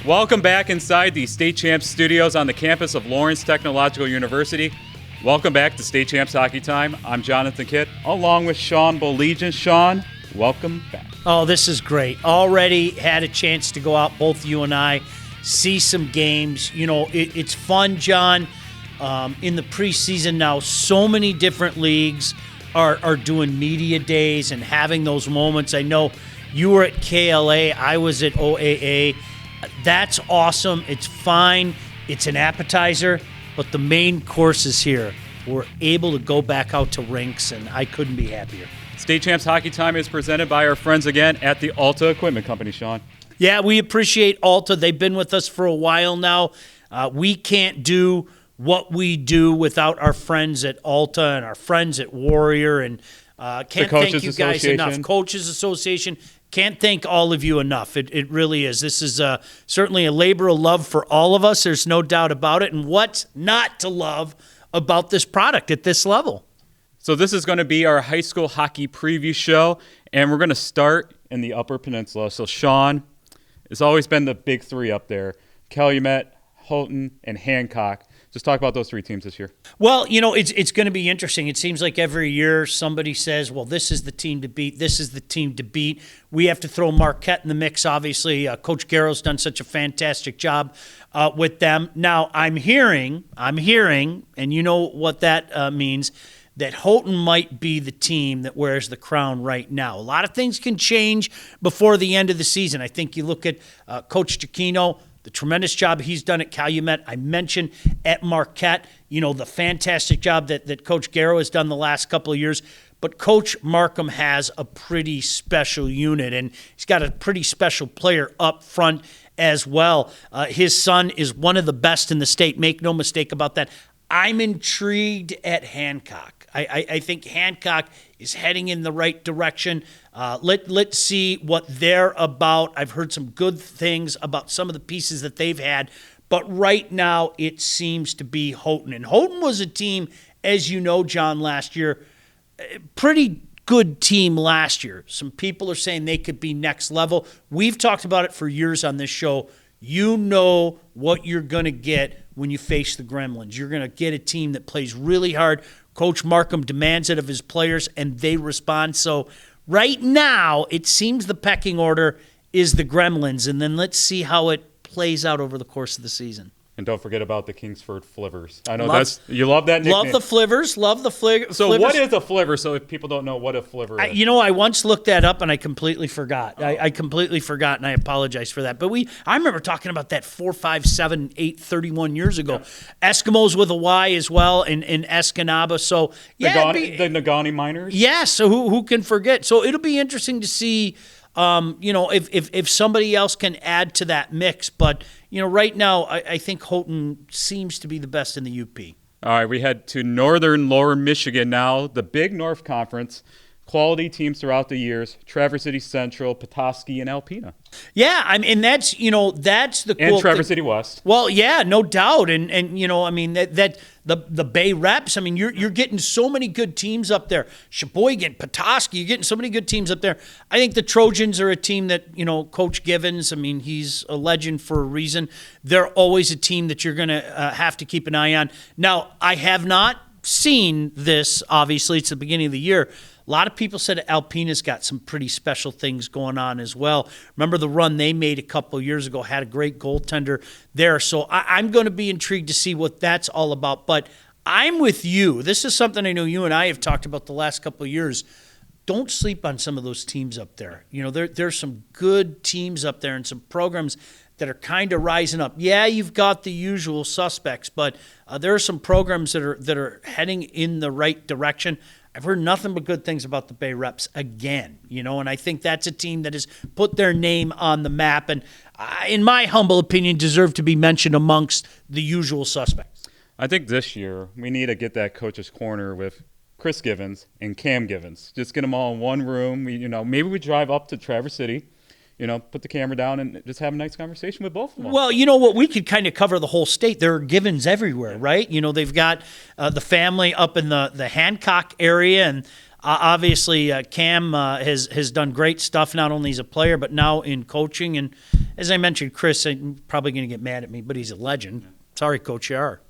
Welcome back inside the State Champs studios on the campus of Lawrence Technological University. Welcome back to State Champs Hockey Time. I'm Jonathon Kitt, along with Sean Baligian. Sean, welcome back. Oh, this is great. Already had a chance to go out, both you and I, see some games. You know, it's fun, John. In the preseason now, so many different leagues are doing media days and having those moments. I know you were at KLAA. I was at OAA. That's awesome. It's fine. It's an appetizer, but the main course is here. We're able to go back out to rinks, and I couldn't be happier. State Champs Hockey Time is presented by our friends again at the Alta Equipment Company, Sean. Yeah, we appreciate Alta. They've been with us for a while now. We can't do what we do without our friends at Alta and our friends at Warrior, and can't thank you guys enough. Coaches Association. Can't thank all of you enough. It really is. This is certainly a labor of love for all of us. There's no doubt about it. And what's not to love about this product at this level? So this is going to be our high school hockey preview show, and we're going to start in the Upper Peninsula. So Sean, it's always been the big three up there: Calumet, Houghton, and Hancock. Just talk about those three teams this year. Well, you know, it's going to be interesting. It seems like every year somebody says, well, this is the team to beat. This is the team to beat. We have to throw Marquette in the mix, obviously. Coach Garrow's done such a fantastic job with them. Now, I'm hearing, and you know what that means, that Houghton might be the team that wears the crown right now. A lot of things can change before the end of the season. I think you look at Coach Giacchino, the tremendous job he's done at Calumet. I mentioned at Marquette, you know, the fantastic job that Coach Garrow has done the last couple of years. But Coach Markham has a pretty special unit, and he's got a pretty special player up front as well. His son is one of the best in the state. Make no mistake about that. I'm intrigued at Hancock. I think Hancock is heading in the right direction. Let's see what they're about. I've heard some good things about some of the pieces that they've had, but right now it seems to be Houghton. And Houghton was a team, as you know, John, last year, pretty good team last year. Some people are saying they could be next level. We've talked about it for years on this show. You know what you're going to get when you face the Gremlins. You're going to get a team that plays really hard. Coach Markham demands it of his players, and they respond. So right now, it seems the pecking order is the Gremlins, and then let's see how it plays out over the course of the season. And don't forget about the Kingsford Flivers. I know you love that nickname. Love the Flivers. Love the Flivers. So what is a Fliver? So if people don't know what a Fliver is. I once looked that up and I completely forgot. I completely forgot, and I apologize for that. But I remember talking about that 4, 5, 7, 8, 31 years ago. Yeah. Eskimos with a Y as well in Escanaba. So yeah, the Negaunee Miners. Yeah. So who can forget? So it'll be interesting to see. If somebody else can add to that mix. But, you know, right now, I think Houghton seems to be the best in the UP. All right, we head to northern Lower Michigan now, the Big North Conference. Quality teams throughout the years: Traverse City Central, Petoskey, and Alpena. Yeah, I mean, that's the cool and Traverse City West. Well, yeah, no doubt, and you know, I mean that the Bay Reps. I mean, you're getting so many good teams up there. Sheboygan, Petoskey, you're getting so many good teams up there. I think the Trojans are a team that, you know, Coach Givens. I mean, he's a legend for a reason. They're always a team that you're going to have to keep an eye on. Now, I have not seen this. Obviously, it's the beginning of the year. A lot of people said Alpena's got some pretty special things going on as well. Remember the run they made a couple years ago, had a great goaltender there. So I'm going to be intrigued to see what that's all about. But I'm with you. This is something I know you and I have talked about the last couple of years. Don't sleep on some of those teams up there. You know, there's some good teams up there and some programs that are kind of rising up. Yeah, you've got the usual suspects, but there are some programs that are heading in the right direction. I've heard nothing but good things about the Bay Reps again, you know, and I think that's a team that has put their name on the map and, in my humble opinion, deserve to be mentioned amongst the usual suspects. I think this year we need to get that coach's corner with Chris Givens and Cam Givens. Just get them all in one room. Maybe we drive up to Traverse City, put the camera down and just have a nice conversation with both of them. Well, you know what? We could kind of cover the whole state. There are Givens everywhere, right? You know, they've got the family up in the Hancock area, and obviously Cam has done great stuff, not only as a player, but now in coaching. And as I mentioned, Chris, I'm probably going to get mad at me, but he's a legend. Sorry, Coach Yar.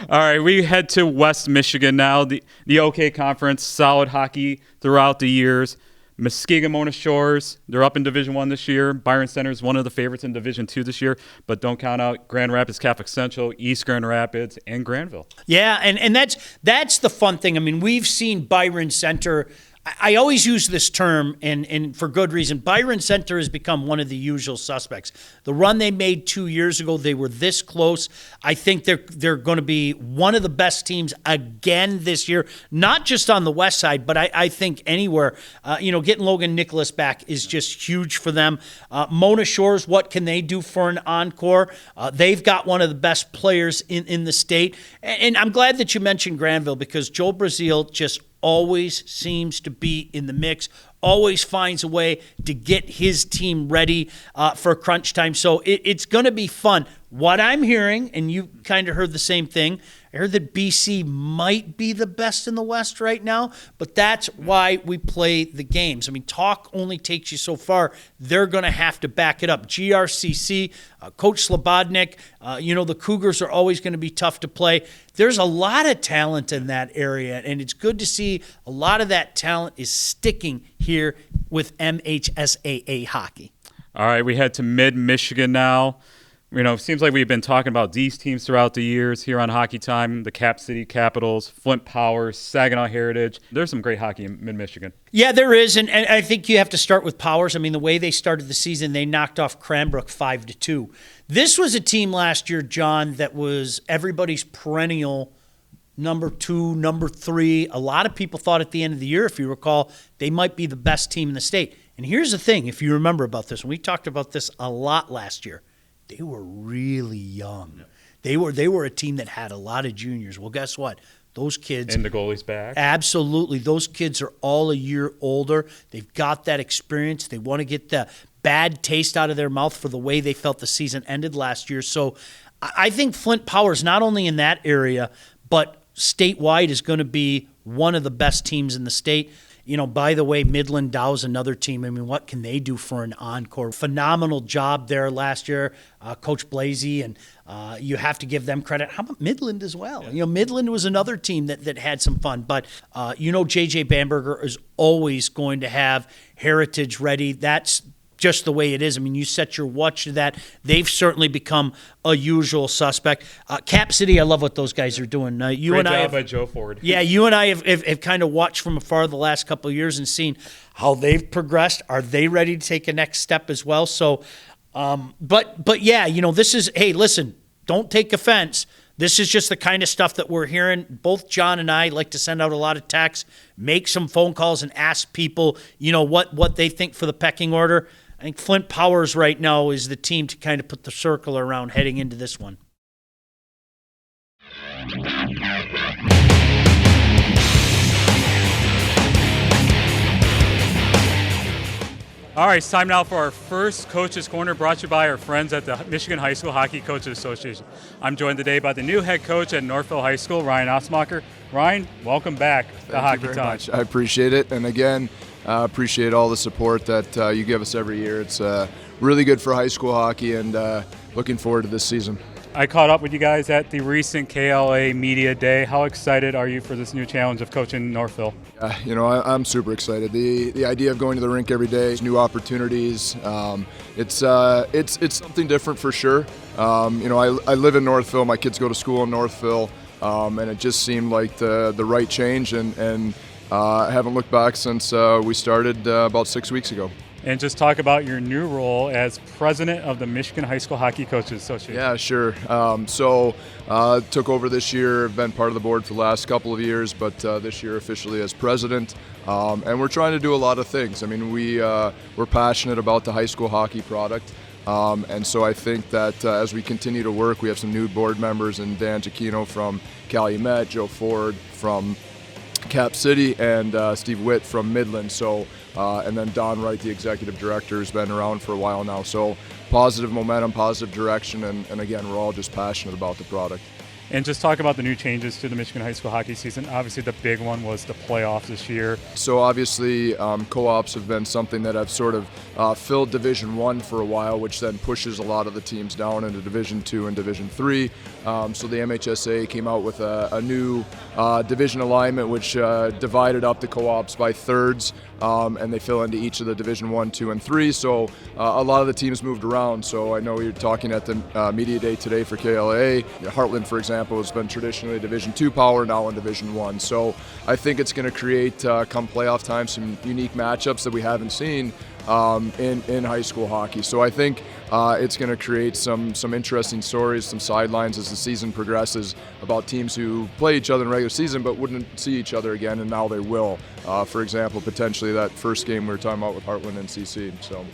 All right, we head to West Michigan now. The OK Conference, solid hockey throughout the years. Muskegon Mona Shores, they're up in Division I this year. Byron Center is one of the favorites in Division II this year, but don't count out Grand Rapids Catholic Central, East Grand Rapids, and Granville. Yeah, and that's the fun thing. I mean, we've seen Byron Center. I always use this term, and for good reason. Byron Center has become one of the usual suspects. The run they made 2 years ago, they were this close. I think they're going to be one of the best teams again this year, not just on the west side, but I think anywhere. Getting Logan Nicholas back is just huge for them. Mona Shores, what can they do for an encore? They've got one of the best players in the state. And I'm glad that you mentioned Granville, because Joel Brazil just always seems to be in the mix, always finds a way to get his team ready for crunch time. So it's going to be fun. What I'm hearing, and you kind of heard the same thing, I heard that BC might be the best in the West right now, but that's why we play the games. I mean, talk only takes you so far. They're going to have to back it up. GRCC, Coach Slobodnik, the Cougars are always going to be tough to play. There's a lot of talent in that area, and it's good to see a lot of that talent is sticking here with MHSAA hockey. All right, we head to mid-Michigan now. It seems like we've been talking about these teams throughout the years here on Hockey Time, the Cap City Capitals, Flint Powers, Saginaw Heritage. There's some great hockey in mid-Michigan. Yeah, there is, and I think you have to start with Powers. I mean, the way they started the season, they knocked off Cranbrook 5-2. This was a team last year, John, that was everybody's perennial number 2, number 3. A lot of people thought at the end of the year, if you recall, they might be the best team in the state. And here's the thing, if you remember about this, and we talked about this a lot last year, they were really young. They were a team that had a lot of juniors. Well, guess what? Those kids. And the goalie's back. Absolutely. Those kids are all a year older. They've got that experience. They want to get the bad taste out of their mouth for the way they felt the season ended last year. So I think Flint Powers, not only in that area, but statewide, is going to be one of the best teams in the state. By the way, Midland Dow's another team. I mean, what can they do for an encore? Phenomenal job there last year, Coach Blasey, and you have to give them credit. How about Midland as well? Yeah. Midland was another team that had some fun. But, J.J. Bamberger is always going to have Heritage ready. That's just the way it is. I mean, you set your watch to that. They've certainly become a usual suspect. Cap City, I love what those guys are doing. Great job by Joe Ford. Yeah, you and I have kind of watched from afar the last couple of years and seen how they've progressed. Are they ready to take a next step as well? So, but yeah, this is, hey, listen, don't take offense. This is just the kind of stuff that we're hearing. Both John and I like to send out a lot of texts, make some phone calls, and ask people, what they think for the pecking order. I think Flint Powers right now is the team to kind of put the circle around heading into this one. All right, it's time now for our first Coach's Corner, brought to you by our friends at the Michigan High School Hockey Coaches Association. I'm joined today by the new head coach at Northville High School, Ryan Ossenmacher. Ryan, welcome back to Hockey Thank you very Time. much. I appreciate it, and again, appreciate all the support that you give us every year. It's really good for high school hockey, and looking forward to this season. I caught up with you guys at the recent KLAA Media Day. How excited are you for this new challenge of coaching Northville? I'm super excited. The idea of going to the rink every day, new opportunities. It's something different for sure. I live in Northville. My kids go to school in Northville, and it just seemed like the right change. And I haven't looked back since we started about 6 weeks ago. And just talk about your new role as president of the Michigan High School Hockey Coaches Association. Yeah, sure. Took over this year, been part of the board for the last couple of years, but this year officially as president. And we're trying to do a lot of things. I mean, we're passionate about the high school hockey product. And so I think that as we continue to work, we have some new board members, and Dan Giacchino from Calumet, Joe Ford from Cap City, and Steve Witt from Midland. And then Don Wright, the executive director, has been around for a while now. So positive momentum, positive direction, and again, we're all just passionate about the product. and just talk about the new changes to the Michigan high school hockey season. Obviously, the big one was the playoffs this year. So obviously, co-ops have been something that have sort of filled Division I for a while, which then pushes a lot of the teams down into Division II and Division III. So the MHSAA came out with a new division alignment, which divided up the co-ops by thirds, and they fill into each of the Division I, II, and III. So a lot of the teams moved around. So I know you're talking at the media day today for KLAA. Hartland, for example, has been traditionally a Division II power, now in Division I. So I think it's going to create, come playoff time, some unique matchups that we haven't seen in high school hockey. So I think it's going to create some interesting stories, some sidelines as the season progresses about teams who play each other in regular season but wouldn't see each other again, and now they will. For example, potentially that first game we were talking about with Hartland and CC. So.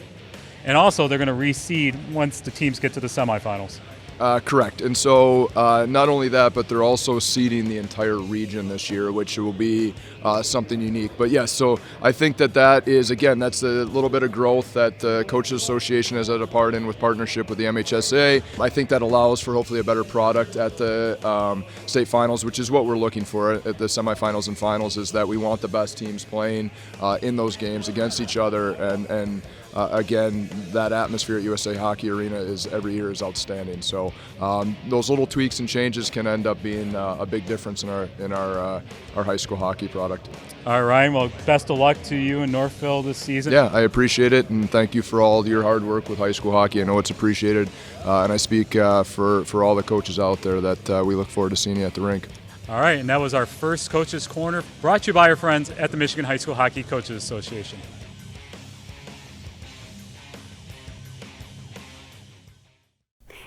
And also, they're going to reseed once the teams get to the semifinals. Correct. And so not only that, but they're also seeding the entire region this year, which will be something unique. But yes, so I think that is, again, that's a little bit of growth that the Coaches Association has had a part in with partnership with the MHSAA. I think that allows for hopefully a better product at the state finals, which is what we're looking for at the semifinals and finals, is that we want the best teams playing in those games against each other. And again, that atmosphere at USA Hockey Arena every year is outstanding. So those little tweaks and changes can end up being a big difference in our high school hockey product. All right, well, best of luck to you in Northville this season. Yeah, I appreciate it, and thank you for all your hard work with high school hockey. I know it's appreciated, and I speak for all the coaches out there that we look forward to seeing you at the rink. All right, and that was our first Coaches Corner, brought to you by our friends at the Michigan High School Hockey Coaches Association.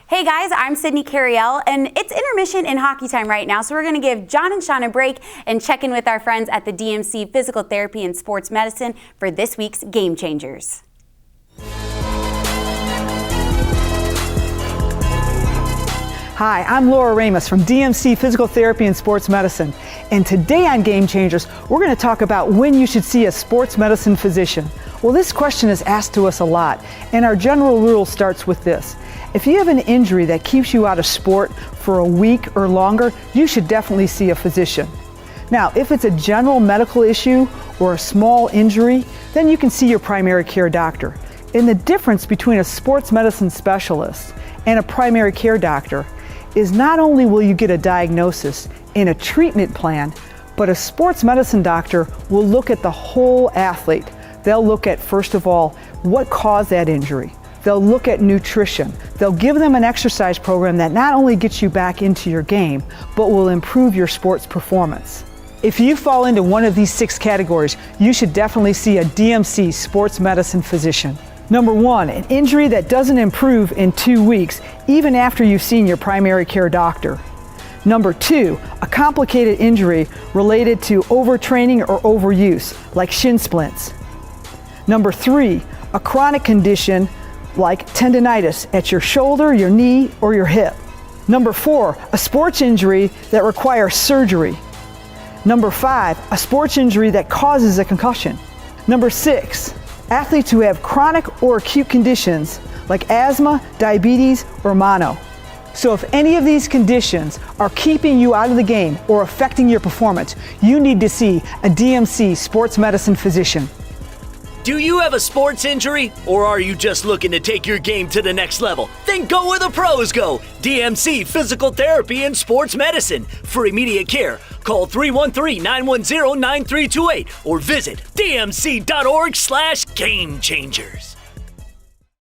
Hey guys, I'm Sydney Carriel, and it's intermission in hockey time right now, so we're going to give John and Sean a break and check in with our friends at the DMC Physical Therapy and Sports Medicine for this week's Game Changers. Hi, I'm Laura Ramos from DMC Physical Therapy and Sports Medicine, and today on Game Changers, we're going to talk about when you should see a sports medicine physician. Well, this question is asked to us a lot, and our general rule starts with this. If you have an injury that keeps you out of sport for a week or longer, you should definitely see a physician. Now, if it's a general medical issue or a small injury, then you can see your primary care doctor. And the difference between a sports medicine specialist and a primary care doctor is not only will you get a diagnosis and a treatment plan, but a sports medicine doctor will look at the whole athlete. They'll look at, first of all, what caused that injury. They'll look at nutrition. They'll give them an exercise program that not only gets you back into your game, but will improve your sports performance. If you fall into one of these 6 categories, you should definitely see a DMC sports medicine physician. Number 1, an injury that doesn't improve in 2 weeks, even after you've seen your primary care doctor. Number 2, a complicated injury related to overtraining or overuse, like shin splints. Number 3, a chronic condition like tendinitis at your shoulder, your knee, or your hip. Number 4, a sports injury that requires surgery. Number 5, a sports injury that causes a concussion. Number 6, athletes who have chronic or acute conditions like asthma, diabetes, or mono. So if any of these conditions are keeping you out of the game or affecting your performance, you need to see a DMC sports medicine physician. Do you have a sports injury, or are you just looking to take your game to the next level? Then go where the pros go. DMC Physical Therapy and Sports Medicine. For immediate care, call 313-910-9328 or visit dmc.org/gamechangers.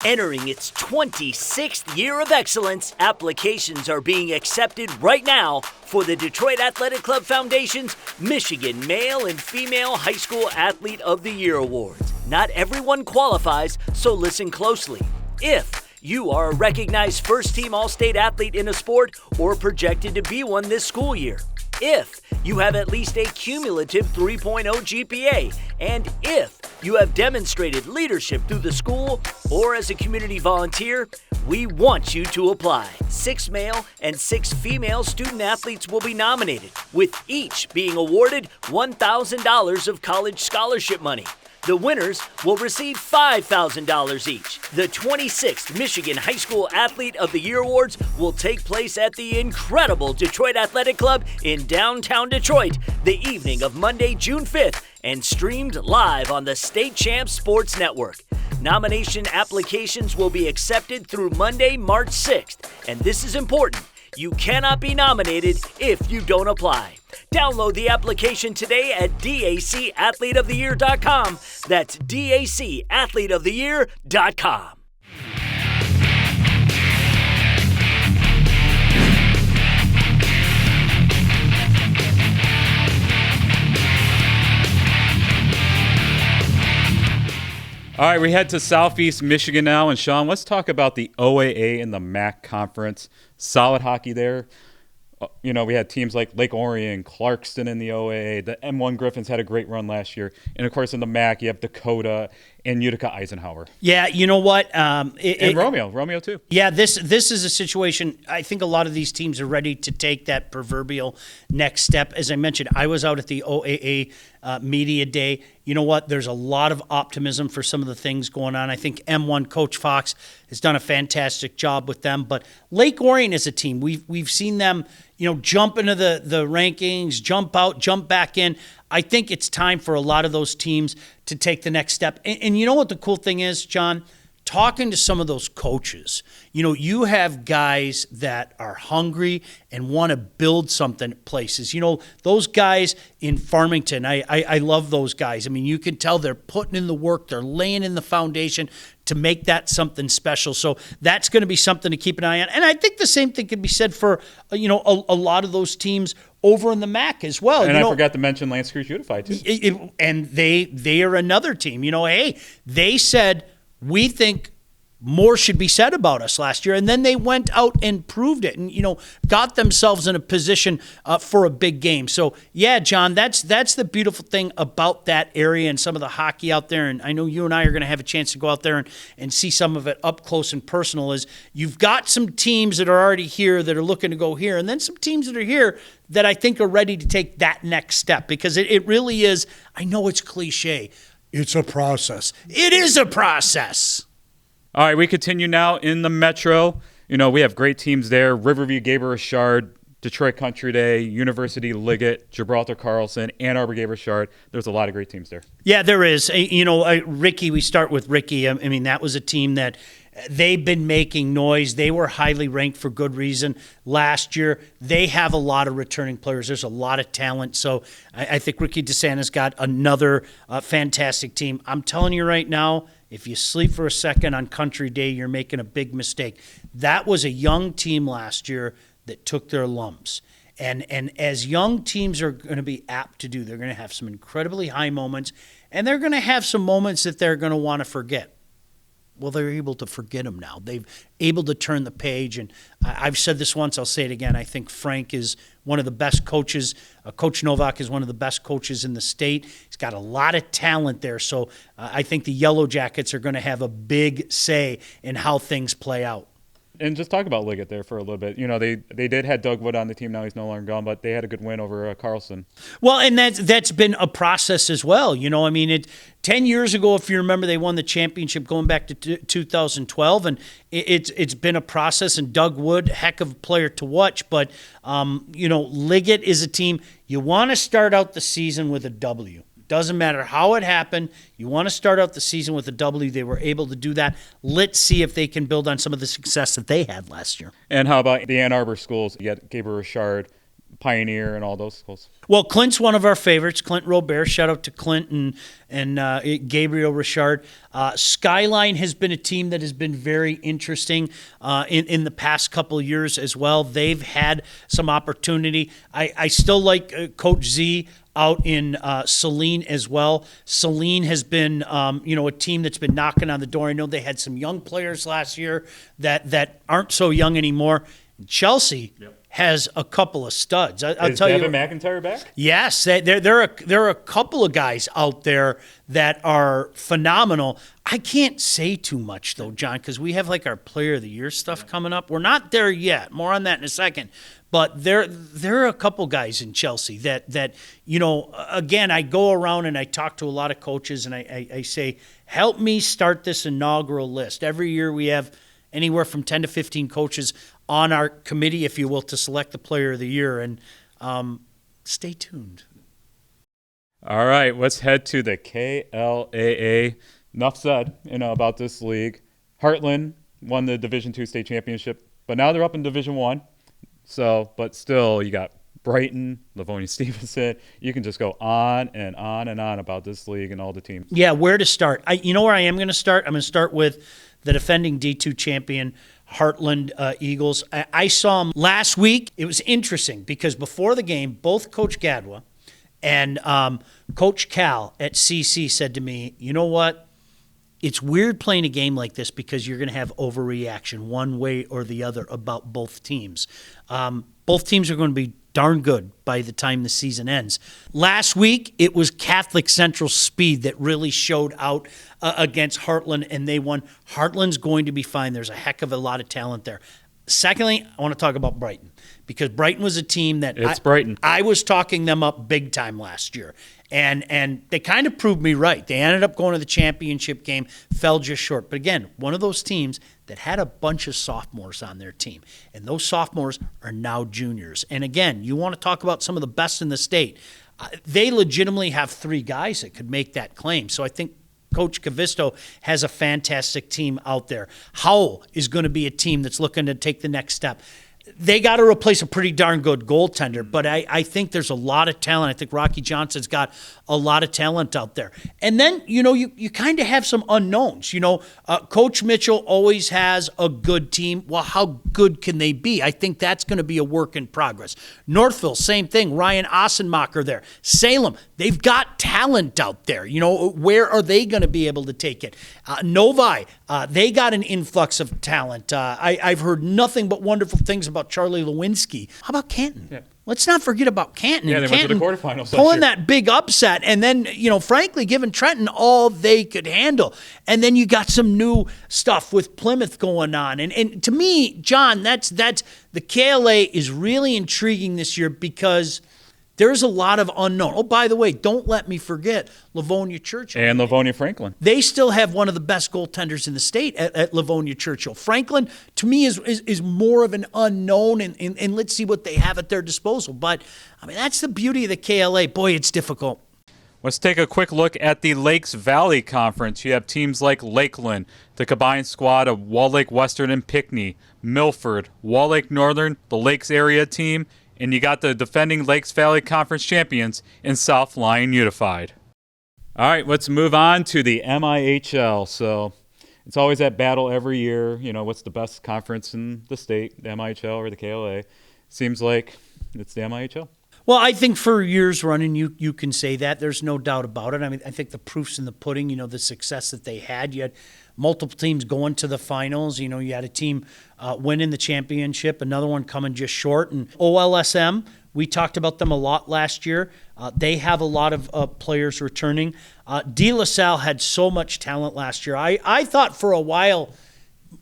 Entering its 26th year of excellence, applications are being accepted right now for the Detroit Athletic Club Foundation's Michigan Male and Female High School Athlete of the Year Awards. Not everyone qualifies, so listen closely. If you are a recognized first-team All-State athlete in a sport or projected to be one this school year, if you have at least a cumulative 3.0 GPA, and if you have demonstrated leadership through the school or as a community volunteer, we want you to apply. 6 male and 6 female student athletes will be nominated, with each being awarded $1,000 of college scholarship money. The winners will receive $5,000 each. The 26th Michigan High School Athlete of the Year Awards will take place at the incredible Detroit Athletic Club in downtown Detroit the evening of Monday, June 5th, and streamed live on the State Champs Sports Network. Nomination applications will be accepted through Monday, March 6th, and this is important. You cannot be nominated if you don't apply. Download the application today at dacathleteoftheyear.com. That's dacathleteoftheyear.com. All right, we head to Southeast Michigan now. And, Sean, let's talk about the OAA and the MAC conference. Solid hockey there. You know, we had teams like Lake Orion, Clarkston in the OAA. The M1 Griffins had a great run last year. And, of course, in the MAC, you have Dakota and Utica Eisenhower. Yeah, you know what? And Romeo too. Yeah, this is a situation. I think a lot of these teams are ready to take that proverbial next step. As I mentioned, I was out at the OAA Media Day. You know what? There's a lot of optimism for some of the things going on. I think M1 Coach Fox has done a fantastic job with them. But Lake Orion is a team. We've seen them, jump into the rankings, jump out, jump back in. I think it's time for a lot of those teams to take the next step. And you know what the cool thing is, John? Talking to some of those coaches, you have guys that are hungry and want to build something at places. Those guys in Farmington, I love those guys. I mean, you can tell they're putting in the work. They're laying in the foundation to make that something special. So that's going to be something to keep an eye on. And I think the same thing can be said for, a lot of those teams over in the MAC as well. And I forgot to mention Lance Creek Unified, too. And they are another team. Hey, they said, we think more should be said about us last year. And then they went out and proved it and, got themselves in a position for a big game. So, yeah, John, that's the beautiful thing about that area and some of the hockey out there. And I know you and I are going to have a chance to go out there and see some of it up close and personal is you've got some teams that are already here that are looking to go here. And then some teams that are here that I think are ready to take that next step because it really is, I know it's cliche, it's a process. It is a process. All right, we continue now in the Metro. We have great teams there. Riverview, Gabriel Richard, Detroit Country Day, University Liggett, Gibraltar Carlson, Ann Arbor Gabriel Richard. There's a lot of great teams there. Yeah, there is. Ricky, we start with Ricky. I mean, that was a team that they've been making noise. They were highly ranked for good reason last year. They have a lot of returning players. There's a lot of talent. So I think Ricky DeSanta's got another fantastic team. I'm telling you right now, if you sleep for a second on Country Day, you're making a big mistake. That was a young team last year that took their lumps. And as young teams are going to be apt to do, they're going to have some incredibly high moments, and they're going to have some moments that they're going to want to forget. Well, they're able to forget them now. They've able to turn the page. And I've said this once, I'll say it again. I think Frank is one of the best coaches. Coach Novak is one of the best coaches in the state. He's got a lot of talent there. So I think the Yellow Jackets are going to have a big say in how things play out. And just talk about Liggett there for a little bit. They did have Doug Wood on the team. Now he's no longer gone, but they had a good win over Carlson. Well, and that's been a process as well. 10 years ago, if you remember, they won the championship going back to 2012, and it's been a process. And Doug Wood, heck of a player to watch. But Liggett is a team you want to start out the season with a W. Doesn't matter how it happened. You want to start out the season with a W. They were able to do that. Let's see if they can build on some of the success that they had last year. And how about the Ann Arbor schools? You got Gabriel Richard, Pioneer, and all those schools. Well, Clint's one of our favorites. Clint Robert. Shout out to Clint and Gabriel Richard. Skyline has been a team that has been very interesting in the past couple of years as well. They've had some opportunity. I still like Coach Z out in Saline as well. Saline has been, a team that's been knocking on the door. I know they had some young players last year that aren't so young anymore. Chelsea, has a couple of studs. I'll Is tell Devin you. McIntyre back? Yes, there are a couple of guys out there that are phenomenal. I can't say too much though, John, because we have like our Player of the Year stuff coming up. We're not there yet. More on that in a second. But there are a couple guys in Chelsea that again, I go around and I talk to a lot of coaches and I say, help me start this inaugural list. Every year we have anywhere from 10 to 15 coaches on our committee, if you will, to select the Player of the Year. And stay tuned. All right, let's head to the KLAA. Enough said, about this league. Hartland won the Division II state championship, but now they're up in Division I. So, but still, you got Brighton, Livonia, Stevenson. You can just go on and on and on about this league and all the teams. Yeah, where to start? You know where I am going to start? I'm going to start with the defending D2 champion, Hartland Eagles. I saw them last week. It was interesting because before the game, both Coach Gadwa and Coach Cal at CC said to me, you know what? It's weird playing a game like this because you're going to have overreaction one way or the other about both teams. Both teams are going to be darn good by the time the season ends. Last week, it was Catholic Central speed that really showed out against Hartland, and they won. Hartland's going to be fine. There's a heck of a lot of talent there. Secondly, I want to talk about Brighton because Brighton was a team that Brighton. I was talking them up big time last year. And they kind of proved me right. They ended up going to the championship game, fell just short. But again, one of those teams that had a bunch of sophomores on their team. And those sophomores are now juniors. And again, you want to talk about some of the best in the state. They legitimately have 3 guys that could make that claim. So I think Coach Cavisto has a fantastic team out there. Howell is going to be a team that's looking to take the next step. They got to replace a pretty darn good goaltender, but I think there's a lot of talent. I think Rocky Johnson's got a lot of talent out there. And then, you kind of have some unknowns. Coach Mitchell always has a good team. Well, how good can they be? I think that's going to be a work in progress. Northville, same thing. Ryan Ossenmacher there. Salem, they've got talent out there. Where are they going to be able to take it? Novi, they got an influx of talent. I've heard nothing but wonderful things about Charlie Lewinsky. How about Canton? Yeah. Let's not forget about Canton. Yeah, they Canton went to the quarterfinals. pulling that big upset, and then, frankly, giving Trenton all they could handle. And then you got some new stuff with Plymouth going on. And to me, John, that's the KLA is really intriguing this year because there's a lot of unknown. Oh, by the way, don't let me forget Livonia Churchill. And Livonia Franklin. They still have one of the best goaltenders in the state at Livonia Churchill. Franklin, to me, is more of an unknown, and let's see what they have at their disposal. But, that's the beauty of the KLA. Boy, it's difficult. Let's take a quick look at the Lakes Valley Conference. You have teams like Lakeland, the combined squad of Wall Lake Western and Pinckney, Milford, Wall Lake Northern, the Lakes area team, and you got the defending Lakes Valley Conference champions in South Lyon Unified. All right, let's move on to the MIHL. So it's always that battle every year. What's the best conference in the state, the MIHL or the KLA? Seems like it's the MIHL. Well, I think for years running, you can say that. There's no doubt about it. I think the proof's in the pudding, the success that they had. You had multiple teams going to the finals. You had a team winning the championship, another one coming just short. And OLSM, we talked about them a lot last year. They have a lot of players returning. De La Salle had so much talent last year. I thought for a while,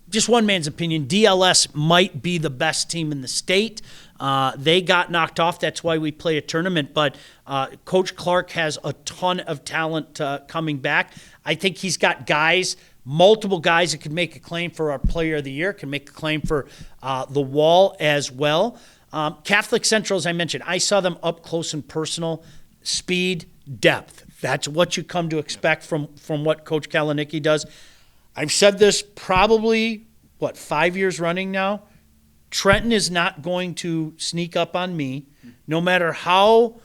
just one man's opinion, DLS might be the best team in the state. They got knocked off. That's why we play a tournament. But Coach Clark has a ton of talent coming back. I think he's got multiple guys that could make a claim for our Player of the Year, can make a claim for the Wall as well. Catholic Central, as I mentioned, I saw them up close and personal. Speed, depth. That's what you come to expect from what Coach Kalinicki does. I've said this probably, 5 years running now? Trenton is not going to sneak up on me. No matter how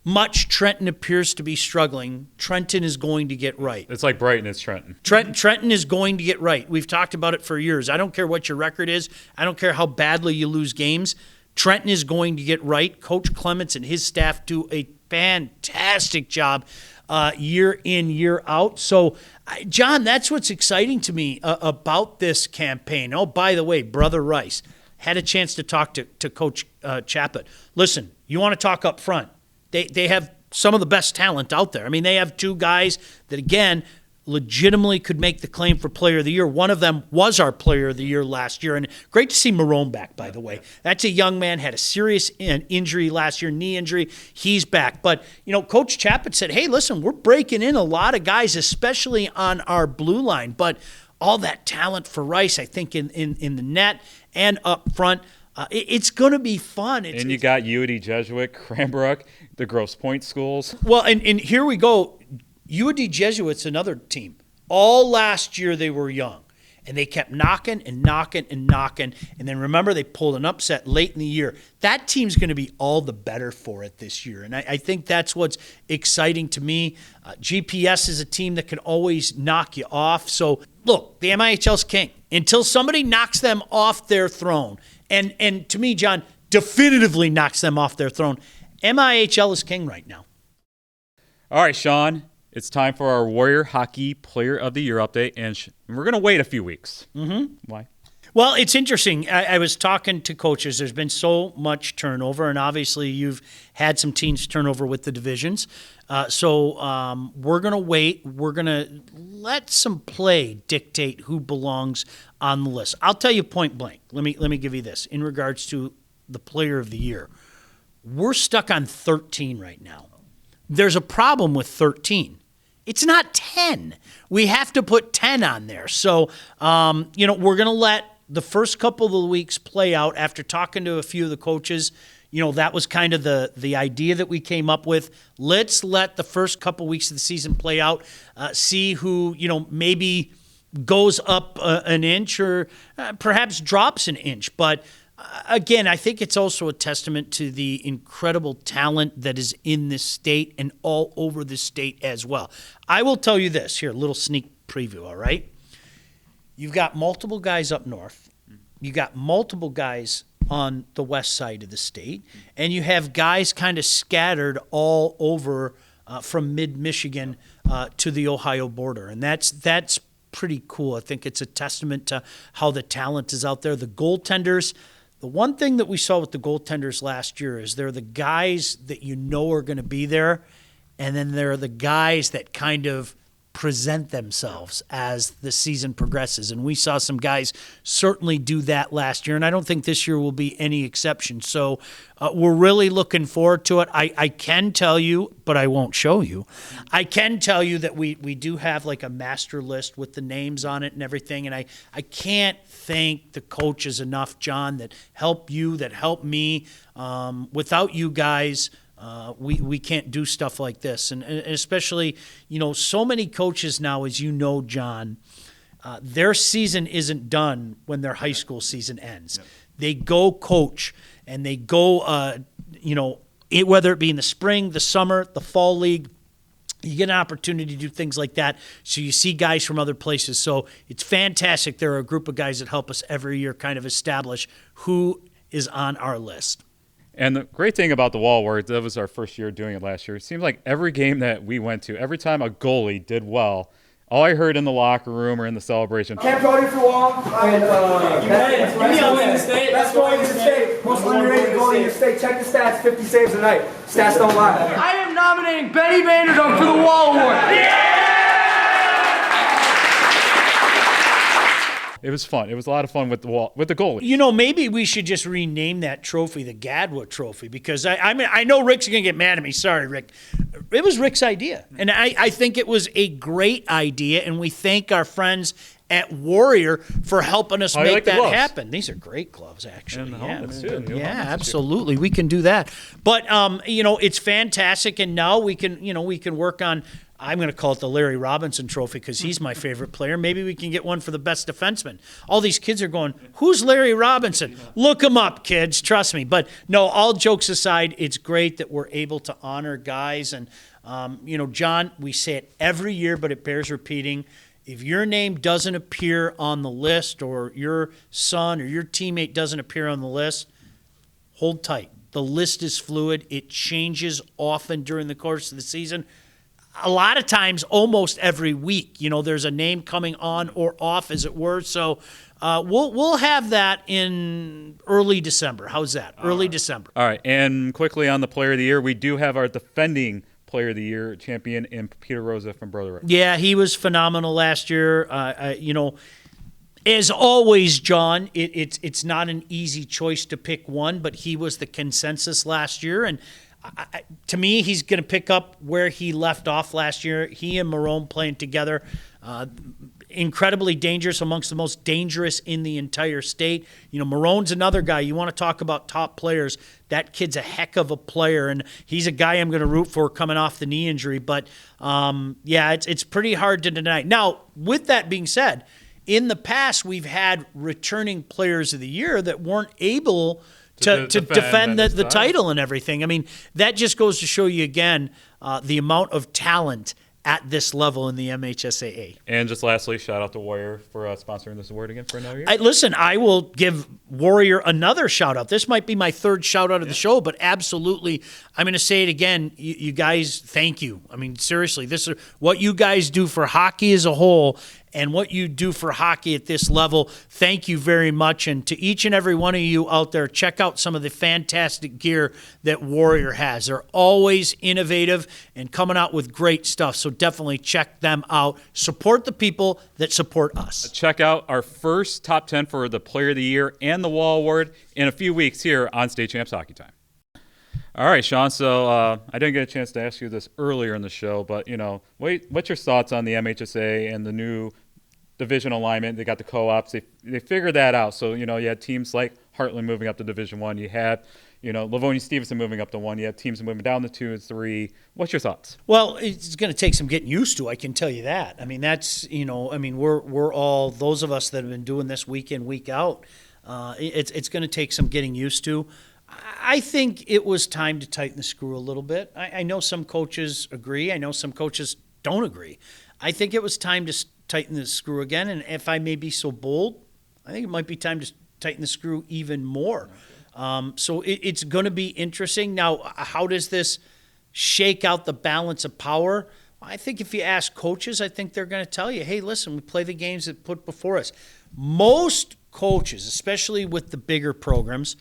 much Trenton appears to be struggling, Trenton is going to get right. It's like Brighton, it's Trenton. Trenton is going to get right. We've talked about it for years. I don't care what your record is. I don't care how badly you lose games. Trenton is going to get right. Coach Clements and his staff do a fantastic job year in, year out. So, John, that's what's exciting to me about this campaign. Oh, by the way, Brother Rice, had a chance to talk to Coach Chaput. Listen, you want to talk up front. They have some of the best talent out there. I mean, they have two guys that, again, legitimately could make the claim for Player of the Year. One of them was our Player of the Year last year, and great to see Marone back, by the way. That's a young man, had a serious injury last year, knee injury. He's back. But, Coach Chaput said, hey, listen, we're breaking in a lot of guys, especially on our blue line. But all that talent for Rice, I think, in the net and up front, it's going to be fun. And you got UD Jesuit, Cranbrook, the Grosse Pointe schools. Well, and here we go. UD Jesuit's another team. All last year they were young, and they kept knocking and knocking and knocking. And then remember, they pulled an upset late in the year. That team's going to be all the better for it this year. And I think that's what's exciting to me. GPS is a team that can always knock you off. So, look, the MIHL's king. Until somebody knocks them off their throne, and to me, John, definitively knocks them off their throne, MIHL is king right now. All right, Sean. It's time for our Warrior Hockey Player of the Year update, and we're going to wait a few weeks. Mm-hmm. Why? Well, it's interesting. I was talking to coaches. There's been so much turnover, and obviously you've had some teams turnover with the divisions. So we're going to wait. We're going to let some play dictate who belongs on the list. I'll tell you point blank. Let me give you this. In regards to the Player of the Year, we're stuck on 13 right now. There's a problem with 13. It's not 10. We have to put 10 on there. So, we're going to let the first couple of the weeks play out. After talking to a few of the coaches, that was kind of the idea that we came up with. Let's let the first couple weeks of the season play out, see who, maybe goes up an inch or perhaps drops an inch. But again, I think it's also a testament to the incredible talent that is in this state and all over the state as well. I will tell you this. Here, a little sneak preview, all right? You've got multiple guys up north. You got multiple guys on the west side of the state. And you have guys kind of scattered all over from mid-Michigan to the Ohio border. And that's pretty cool. I think it's a testament to how the talent is out there. The goaltenders. The one thing that we saw with the goaltenders last year is they're the guys that are going to be there, and then they're the guys that kind of present themselves as the season progresses. And we saw some guys certainly do that last year, and I don't think this year will be any exception. So we're really looking forward to it. I can tell you, but I won't show you. I can tell you that we do have like a master list with the names on it and everything, and I can't thank the coaches enough, John, that help you, that help me. Without you guys, we can't do stuff like this. And especially, so many coaches now, as you know, John, their season isn't done when their high school season ends. Yep. They go coach, and they go, whether it be in the spring, the summer, the fall league, you get an opportunity to do things like that. So you see guys from other places. So it's fantastic. There are a group of guys that help us every year kind of establish who is on our list. And the great thing about the Wall Warriors, that was our first year doing it last year. It seemed like every game that we went to, every time a goalie did well, all I heard in the locker room or in the celebration. Can't vote for Wall. And that's going in the state. That's going in the state. Most underrated goalie in the state. Check the stats. 50 saves a night. Stats don't lie. I am nominating Benny Vanderdonk for the Wall Award. Yeah! It was fun. It was a lot of fun with the goalie. Maybe we should just rename that trophy the Gadwa Trophy, because I know Rick's going to get mad at me. Sorry, Rick. It was Rick's idea, and I think it was a great idea, and we thank our friends at Warrior for helping us make that happen. These are great gloves, actually. And Absolutely. We can do that. But, it's fantastic, and now we can work on – I'm going to call it the Larry Robinson Trophy because he's my favorite player. Maybe we can get one for the best defenseman. All these kids are going, who's Larry Robinson? Look him up, kids. Trust me. But, no, all jokes aside, it's great that we're able to honor guys. And, John, we say it every year, but it bears repeating. If your name doesn't appear on the list, or your son or your teammate doesn't appear on the list, hold tight. The list is fluid. It changes often during the course of the season. A lot of times, almost every week, there's a name coming on or off, as it were. So We'll have that in early December. How's that? Early December. All right, and quickly on the Player of the Year, we do have our defending Player of the Year champion in Peter Rosa from Brother Rick. Yeah, he was phenomenal last year. As always, John, it's not an easy choice to pick one, but he was the consensus last year, and to me, he's going to pick up where he left off last year. He and Marone playing together, incredibly dangerous, amongst the most dangerous in the entire state. Marone's another guy. You want to talk about top players. That kid's a heck of a player, and he's a guy I'm going to root for coming off the knee injury. But, it's pretty hard to deny. Now, with that being said, in the past, we've had returning players of the year that weren't able to defend the title and everything. I mean, that just goes to show you again the amount of talent at this level in the MHSAA. And just lastly, shout out to Warrior for sponsoring this award again for another year. Listen, I will give Warrior another shout out. This might be my third shout out of the show, but absolutely, I'm going to say it again. You guys, thank you. I mean, seriously, this is what you guys do for hockey as a whole. And what you do for hockey at this level, thank you very much. And to each and every one of you out there, check out some of the fantastic gear that Warrior has. They're always innovative and coming out with great stuff. So definitely check them out. Support the people that support us. Check out our first top 10 for the Player of the Year and the Wall Award in a few weeks here on State Champs Hockey Time. All right, Sean, so I didn't get a chance to ask you this earlier in the show, but, what's your thoughts on the MHSAA and the new division alignment? They got the co-ops. They figured that out. So, you had teams like Hartland moving up to Division 1. You had, Livonia, Stevenson moving up to 1. You have teams moving down to 2 and 3. What's your thoughts? Well, it's going to take some getting used to, I can tell you that. I mean, that's, we're all, those of us that have been doing this week in, week out, it's going to take some getting used to. I think it was time to tighten the screw a little bit. I know some coaches agree. I know some coaches don't agree. I think it was time to tighten the screw again. And if I may be so bold, I think it might be time to tighten the screw even more. So it's going to be interesting. Now, how does this shake out the balance of power? I think if you ask coaches, I think they're going to tell you, hey, listen, we play the games that put before us. Most coaches, especially with the bigger programs,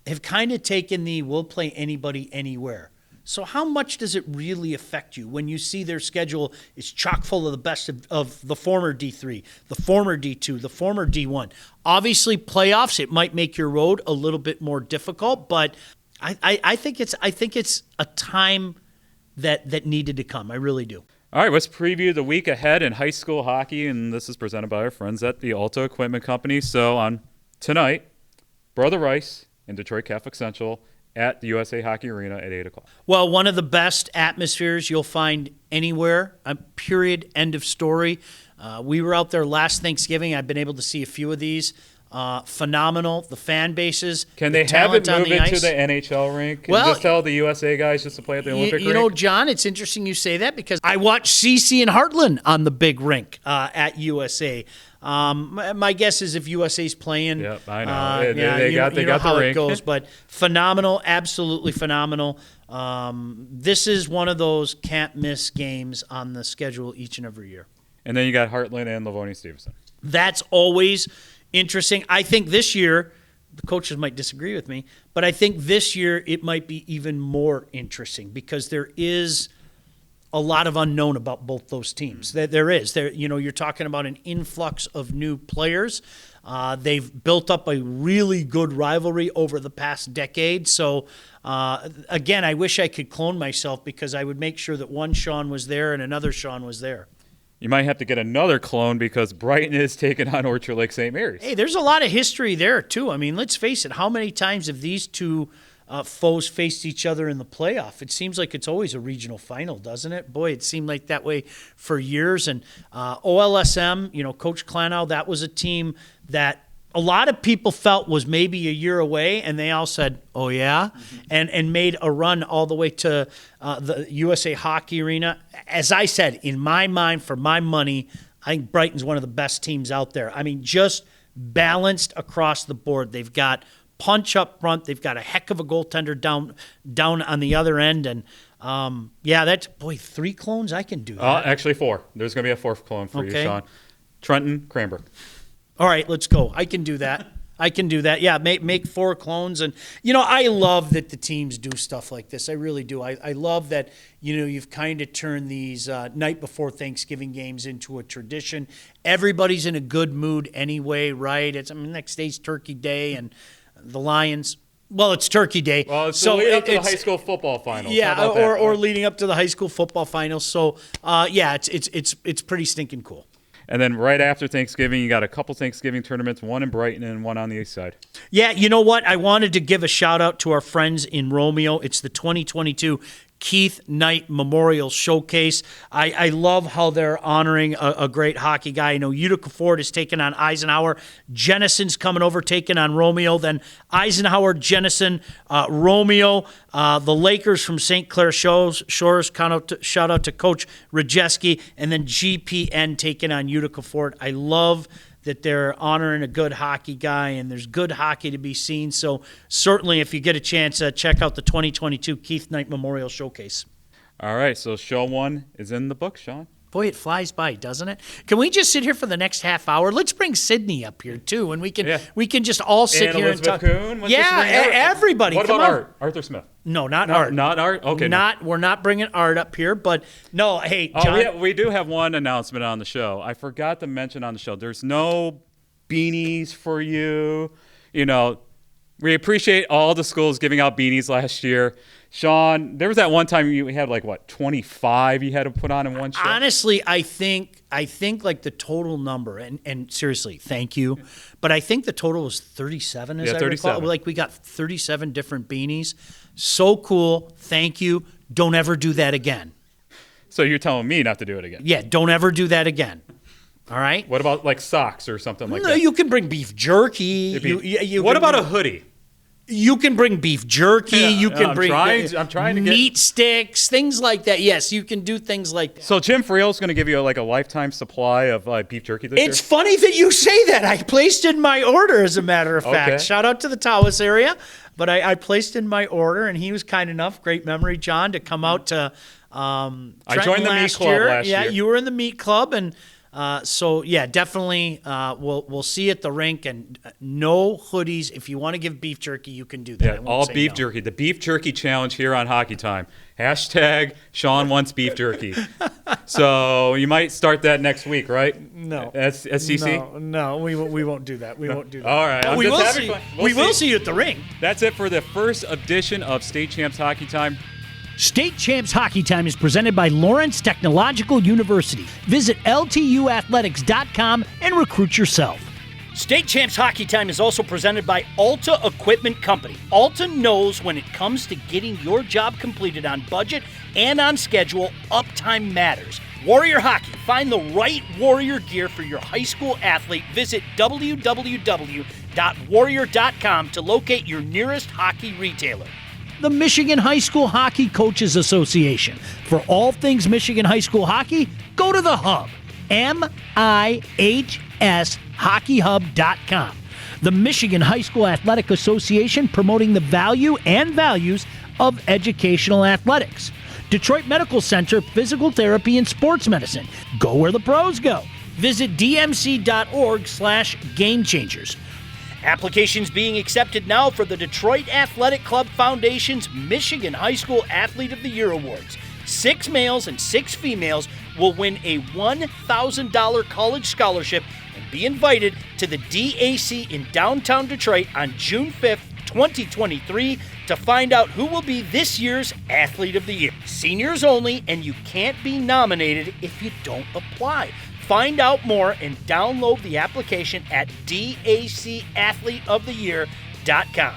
have kind of taken the we'll play anybody anywhere. So how much does it really affect you when you see their schedule is chock full of the best of the former D3, the former D2, the former D1? Obviously, playoffs, it might make your road a little bit more difficult, but I think it's a time that needed to come. I really do. All right, let's preview the week ahead in high school hockey, and this is presented by our friends at the Alta Equipment Company. So on tonight, Brother Rice and Detroit Catholic Central at the USA Hockey Arena at 8 o'clock. Well, one of the best atmospheres you'll find anywhere, period, end of story. We were out there last Thanksgiving. I've been able to see a few of these. Phenomenal. The fan bases. Can they have it move into the NHL rink? And just tell the USA guys just to play at the Olympic rink? You know, John, it's interesting you say that because I watched CC and Hartland on the big rink at USA. My guess is if USA's playing, yep, I know. They got how the it rink. goes, but phenomenal, absolutely phenomenal. This is one of those can't miss games on the schedule each and every year. And then you got Hartland and Livonia Stevenson. That's always interesting. I think this year, the coaches might disagree with me, but I think this year it might be even more interesting because there is a lot of unknown about both those teams. There is. You're talking about an influx of new players. They've built up a really good rivalry over the past decade. So, again, I wish I could clone myself because I would make sure that one Sean was there and another Sean was there. You might have to get another clone because Brighton is taking on Orchard Lake St. Mary's. Hey, there's a lot of history there, too. I mean, let's face it. How many times have these two foes faced each other in the playoff? It seems like it's always a regional final, doesn't it? Boy, it seemed like that way for years. And OLSM, Coach Klanow, that was a team that a lot of people felt was maybe a year away, and they all said, oh, yeah, and made a run all the way to the USA Hockey Arena. As I said, in my mind, for my money, I think Brighton's one of the best teams out there. I mean, just balanced across the board. They've got punch up front. They've got a heck of a goaltender down on the other end. And, that's, 3 clones? I can do that. Actually 4. There's going to be a 4th clone for you, Sean. Trenton, Cranbrook. All right, let's go. I can do that. Yeah, make 4 clones. And, I love that the teams do stuff like this. I really do. I love that, you've kind of turned these night before Thanksgiving games into a tradition. Everybody's in a good mood anyway, right? Next day's Turkey Day, and the Lions. Well, it's Turkey Day. Well, it's leading up to the high school football finals. Yeah, or leading up to the high school football finals. So, it's pretty stinking cool. And then right after Thanksgiving, you got a couple Thanksgiving tournaments, one in Brighton and one on the east side. Yeah, you know what? I wanted to give a shout-out to our friends in Romeo. It's the 2022 Keith Knight Memorial Showcase. I love how they're honoring a great hockey guy. I know Utica Ford is taking on Eisenhower. Jennison's coming over, taking on Romeo. Then Eisenhower, Jennison, Romeo. The Lakers from St. Clair Shores. Shout out to Coach Rajeski. And then GPN taking on Utica Ford. I love that they're honoring a good hockey guy, and there's good hockey to be seen. So certainly, if you get a chance, check out the 2022 Keith Knight Memorial Showcase. All right, so show 1 is in the book, Sean. Boy, it flies by, doesn't it? Can we just sit here for the next half hour? Let's bring Sydney up here too, and we can just all sit here and talk. Kuhn? Everybody. What come about on. Art? Arthur Smith? No, not Art. Not Art. Okay. We're not bringing Art up here, but no. Hey, John. We do have one announcement on the show. I forgot to mention on the show. There's no beanies for you. We appreciate all the schools giving out beanies last year. Sean, there was that one time you had 25 you had to put on in one show? Honestly, I think like the total number, and seriously, thank you, but I think the total was 37, as I 37. recall. We got 37 different beanies. So cool. Thank you. Don't ever do that again. So you're telling me not to do it again? Yeah, don't ever do that again. All right? What about socks or something like that? No, you can bring beef jerky. What about a hoodie? You can bring beef jerky. Yeah, you can bring I'm trying to get meat sticks, things like that. Yes, you can do things like that. So Jim Friel's going to give you a lifetime supply of beef jerky this year? It's funny that you say that. I placed in my order, as a matter of fact. Okay. Shout out to the Tawas area. But I placed in my order, and he was kind enough, great memory, John, to come out to Trenton I joined the meat club last year. Yeah, you were in the meat club, and so definitely we'll see you at the rink, and no hoodies. If you want to give beef jerky, you can do that. Yeah, all beef jerky. The beef jerky challenge here on Hockey Time. # Sean wants beef jerky. So you might start that next week, right? No. SCC? No, we won't do that. We won't do that. All right. We will see you at the ring. That's it for the first edition of State Champs Hockey Time. State Champs Hockey Time is presented by Lawrence Technological University. Visit ltuathletics.com and recruit yourself. State Champs Hockey Time is also presented by Alta Equipment Company. Alta knows when it comes to getting your job completed on budget and on schedule, uptime matters. Warrior Hockey. Find the right Warrior gear for your high school athlete. Visit www.warrior.com to locate your nearest hockey retailer. The Michigan High School Hockey Coaches Association. For all things Michigan high school hockey, go to the Hub, MIHSHockeyHub.com. The Michigan High School Athletic Association, promoting the value and values of educational athletics. Detroit Medical Center, Physical Therapy and Sports Medicine. Go where the pros go. Visit dmc.org/gamechangers. Applications being accepted now for the Detroit Athletic Club Foundation's Michigan High School Athlete of the Year Awards. 6 males and 6 females will win a $1,000 college scholarship and be invited to the DAC in downtown Detroit on June 5th, 2023 to find out who will be this year's Athlete of the Year. Seniors only, and you can't be nominated if you don't apply. Find out more and download the application at dacathleteoftheyear.com.